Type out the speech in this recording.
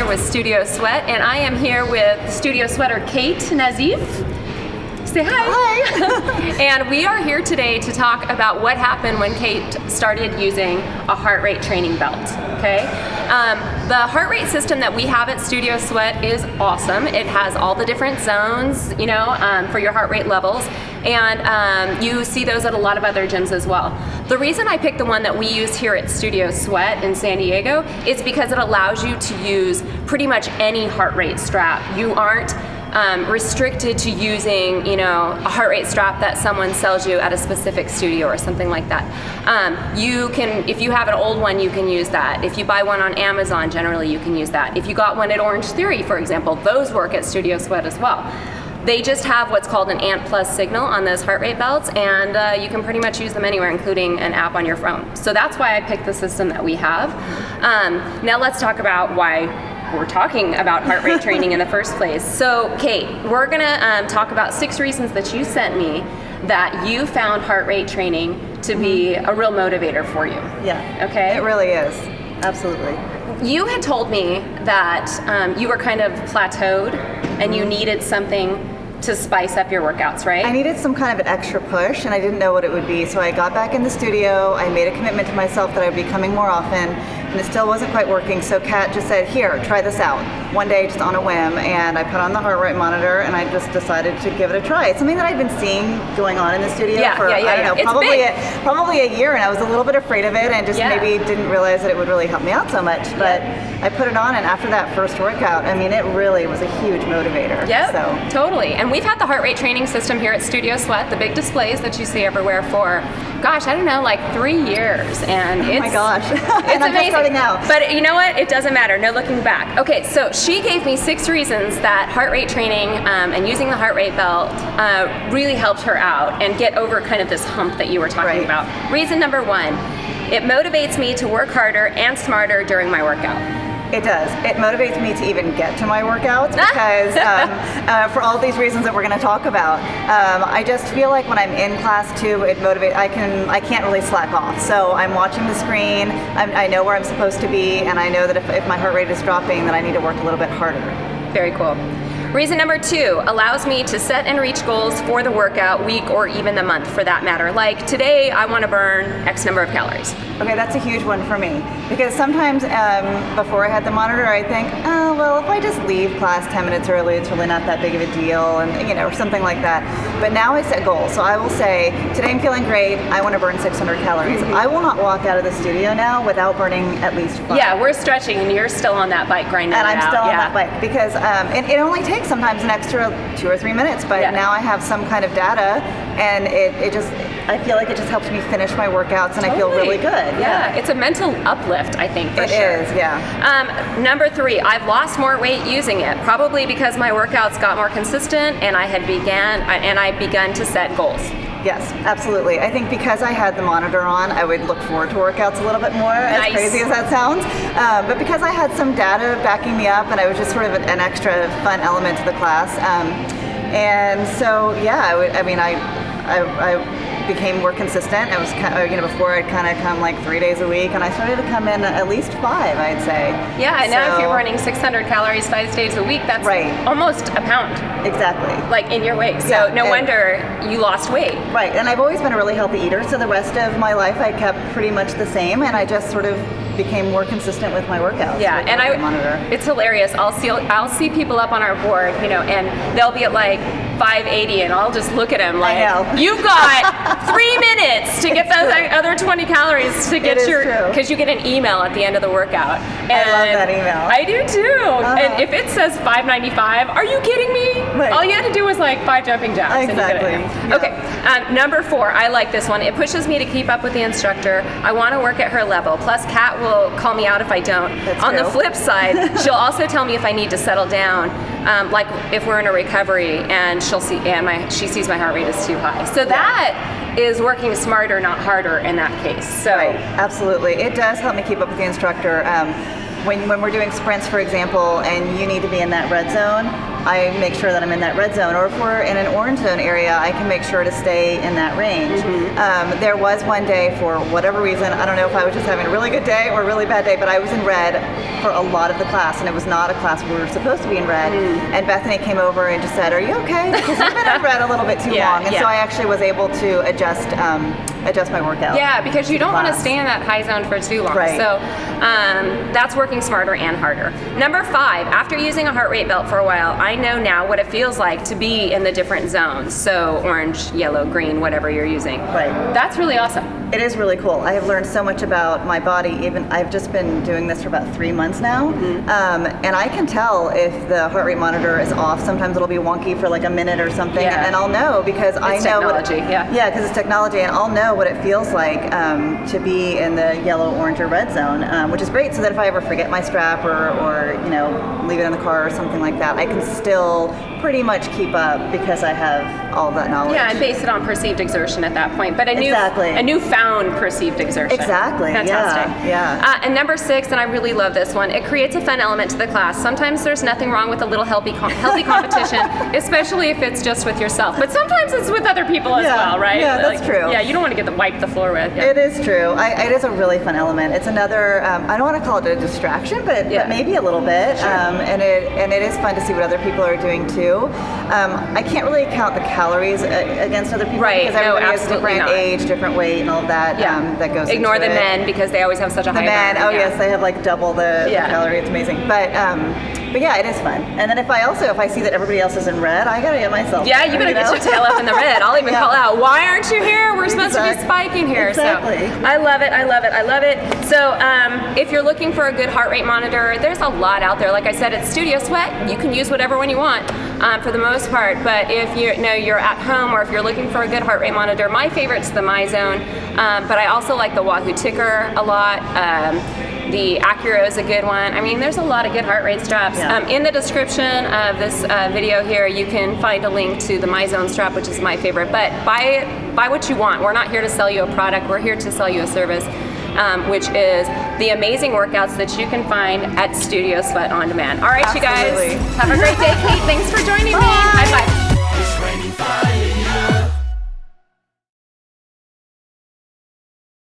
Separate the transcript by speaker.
Speaker 1: here with Studio Sweat, and I am here with Studio Sweater Kate Nazif. Say hi.
Speaker 2: Hi.
Speaker 1: And we are here today to talk about what happened when Kate started using a heart rate training belt. Okay. The heart rate system that we have at Studio Sweat is awesome. It has all the different zones, for your heart rate levels, and you see those at a lot of other gyms as well. The reason I picked the one that we use here at Studio Sweat in San Diego is because it allows you to use pretty much any heart rate strap. You aren't restricted to using, a heart rate strap that someone sells you at a specific studio or something like that. You can, if you have an old one, you can use that. If you buy one on Amazon, generally you can use that. If you got one at Orange Theory, for example, those work at Studio Sweat as well. They just have what's called an ANT Plus signal on those heart rate belts, and you can pretty much use them anywhere, including an app on your phone. So that's why I picked the system that we have. Now let's talk about why we're talking about heart rate training in the first place. So Kate, we're gonna talk about 6 reasons that you sent me that you found heart rate training to be a real motivator for you.
Speaker 2: Yeah.
Speaker 1: Okay?
Speaker 2: It really is. Absolutely.
Speaker 1: You had told me that you were kind of plateaued and you needed something to spice up your workouts, right?
Speaker 2: I needed some kind of an extra push, and I didn't know what it would be. So I got back in the studio. I made a commitment to myself that I would be coming more often, and it still wasn't quite working. So Kat just said, "Here, try this out." One day, just on a whim, and I put on the heart rate monitor, and I just decided to give it a try. It's something that I've been seeing going on in the studio for I don't know, probably a year, and I was a little bit afraid of it, and just maybe didn't realize that it would really help me out so much. But I put it on, and after that first workout, I mean, it really was a huge motivator.
Speaker 1: Yep,
Speaker 2: so.
Speaker 1: Totally. And we've had the heart rate training system here at Studio Sweat, the big displays that you see everywhere for, gosh, I don't know, like 3 years. And
Speaker 2: oh my gosh,
Speaker 1: it's
Speaker 2: and I'm
Speaker 1: amazing.
Speaker 2: Just starting out.
Speaker 1: But you know what? It doesn't matter. No looking back. Okay, so she gave me 6 reasons that heart rate training and using the heart rate belt really helped her out and get over kind of this hump that you were talking about. Reason number 1, it motivates me to work harder and smarter during my workout.
Speaker 2: It does. It motivates me to even get to my workouts because for all these reasons that we're going to talk about, I just feel like when I'm in class too, it motivates. I can't really slack off. So I'm watching the screen. I know where I'm supposed to be, and I know that if my heart rate is dropping, then I need to work a little bit harder.
Speaker 1: Very cool. Reason number 2, allows me to set and reach goals for the workout week or even the month for that matter. Like today, I want to burn X number of calories.
Speaker 2: Okay, that's a huge one for me because sometimes before I had the monitor, I think, oh, well, if I just leave class 10 minutes early, it's really not that big of a deal, and or something like that. But now I set goals. So I will say, today I'm feeling great, I want to burn 600 calories. I will not walk out of the studio now without burning at least 5.
Speaker 1: Yeah, we're stretching and you're still on that bike grinding
Speaker 2: and I'm still on that bike because it only takes sometimes an extra 2 or 3 minutes, but now I have some kind of data, and it just, I feel like it just helps me finish my workouts, and I feel really good.
Speaker 1: Yeah, it's a mental uplift, I think, for sure.
Speaker 2: It is, yeah.
Speaker 1: Number 3, I've lost more weight using it, probably because my workouts got more consistent, and I begun to set goals.
Speaker 2: Yes, absolutely. I think because I had the monitor on, I would look forward to workouts a little bit more, as crazy as that sounds. But because I had some data backing me up, and I was just sort of an extra fun element to the class. And so, yeah, I became more consistent. I was before I'd kind of come like 3 days a week, and I started to come in at least 5, I'd say.
Speaker 1: Yeah, and now if you're running 600 calories 5 days a week, that's almost a pound.
Speaker 2: Exactly.
Speaker 1: Like in your weight. So no wonder you lost weight.
Speaker 2: Right, and I've always been a really healthy eater, so the rest of my life I kept pretty much the same, and I just sort of became more consistent with my workouts.
Speaker 1: Yeah, and it's hilarious. I'll see people up on our board, and they'll be at like 580, and I'll just look at them like, you've got 3 minutes to get those other 20 calories to get because you get an email at the end of the workout. And
Speaker 2: I love that email.
Speaker 1: I do too. And if it says 595, are you kidding me? Right. All you had to do was like 5 jumping jacks.
Speaker 2: Exactly.
Speaker 1: And you get it. Okay, number 4, I like this one. It pushes me to keep up with the instructor. I want to work at her level. Plus, Kat will call me out if I don't. On the flip side, she'll also tell me if I need to settle down, like if we're in a recovery, and she sees my heart rate is too high. So that is working smarter, not harder in that case. So
Speaker 2: right, absolutely. It does help me keep up with the instructor. When we're doing sprints, for example, and you need to be in that red zone, I make sure that I'm in that red zone. Or if we're in an orange zone area, I can make sure to stay in that range. There was one day, for whatever reason, I don't know if I was just having a really good day or a really bad day, but I was in red for a lot of the class, and it was not a class where we were supposed to be in red. And Bethany came over and just said, "Are you okay? Because you've been in red a little bit too long." And so I actually was able to adjust my workout.
Speaker 1: Yeah, because you don't want to stay in that high zone for too long.
Speaker 2: Right.
Speaker 1: So that's working smarter and harder. Number 5, after using a heart rate belt for a while, I know now what it feels like to be in the different zones. So orange, yellow, green, whatever you're using.
Speaker 2: Right.
Speaker 1: That's really awesome.
Speaker 2: It is really cool. I have learned so much about my body. Even I've just been doing this for about 3 months now, and I can tell if the heart rate monitor is off. Sometimes it'll be wonky for like a minute or something, and I'll know because I know
Speaker 1: technology.
Speaker 2: because it's technology, and I'll know what it feels like to be in the yellow, orange, or red zone, which is great. So that if I ever forget my strap or leave it in the car or something like that, I can still pretty much keep up because I have all that knowledge.
Speaker 1: Yeah, and base it on perceived exertion at that point. But a newfound perceived exertion.
Speaker 2: Exactly.
Speaker 1: Fantastic.
Speaker 2: Yeah.
Speaker 1: And number 6, and I really love this one, it creates a fun element to the class. Sometimes there's nothing wrong with a little healthy competition, especially if it's just with yourself. But sometimes it's with other people as well, right?
Speaker 2: Yeah, that's true.
Speaker 1: Yeah, you don't want to get wipe the floor with. Yeah.
Speaker 2: It is true. It is a really fun element. It's another, I don't want to call it a distraction, but maybe a little bit.
Speaker 1: Sure.
Speaker 2: And it is fun to see what other people are doing too. I can't really count the calories against other people because everybody has different age, different weight, and all of that that goes
Speaker 1: Ignore
Speaker 2: into
Speaker 1: the men because they always have such a high
Speaker 2: men.
Speaker 1: burn.
Speaker 2: Yes, they have like double the calorie. It's amazing. But yeah, it is fun. And then if I see that everybody else is in red, I gotta get myself.
Speaker 1: Yeah, you better get your tail up in the red. I'll even call out, why aren't you here? We're supposed to be spiking here.
Speaker 2: Exactly.
Speaker 1: So I love it. I love it. I love it. So if you're looking for a good heart rate monitor, there's a lot out there. Like I said, it's Studio Sweat. You can use whatever one you want for the most part. But if you're at home or if you're looking for a good heart rate monitor, my favorite's the MyZone. But I also like the Wahoo Ticker a lot. The Acura is a good one. I mean, there's a lot of good heart rate straps. In the description of this video here, you can find a link to the MyZone strap, which is my favorite. But buy what you want. We're not here to sell you a product. We're here to sell you a service, which is the amazing workouts that you can find at Studio Sweat On Demand. All right, you guys. Have a great day, Kate. Thanks for joining me.